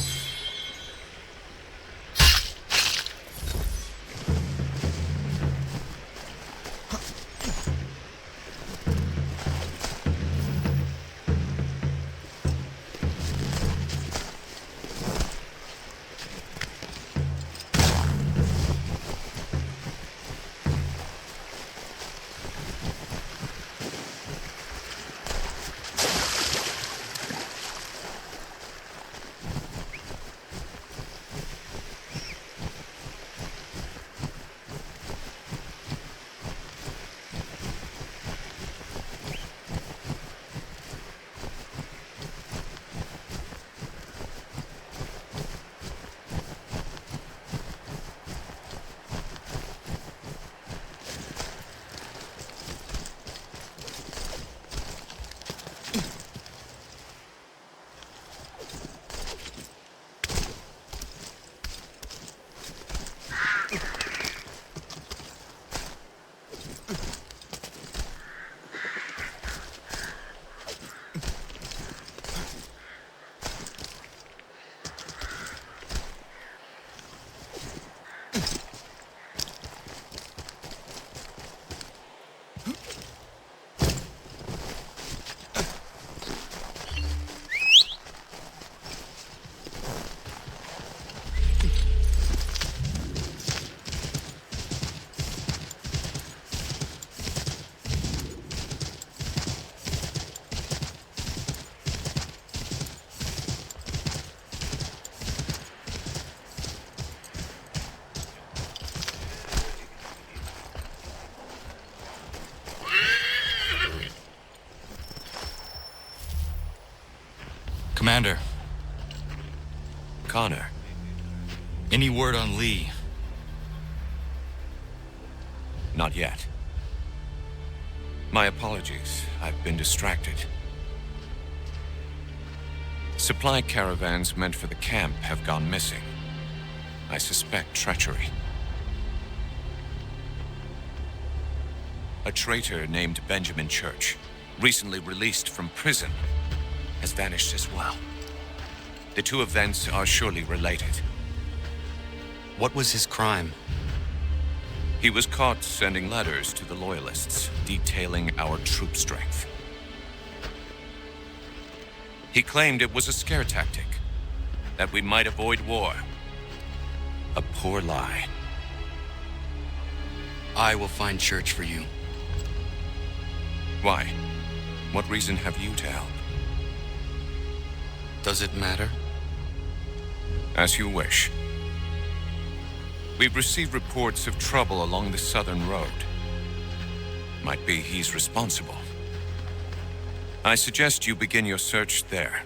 Commander. Connor. Any word on Lee? Not yet. My apologies. I've been distracted. Supply caravans meant for the camp have gone missing. I suspect treachery. A traitor named Benjamin Church, recently released from prison, has vanished as well. The two events are surely related. What was his crime? He was caught sending letters to the Loyalists, detailing our troop strength. He claimed it was a scare tactic, that we might avoid war. A poor lie. I will find Church for you. Why? What reason have you to help? Does it matter? As you wish. We've received reports of trouble along the southern road. Might be he's responsible. I suggest you begin your search there.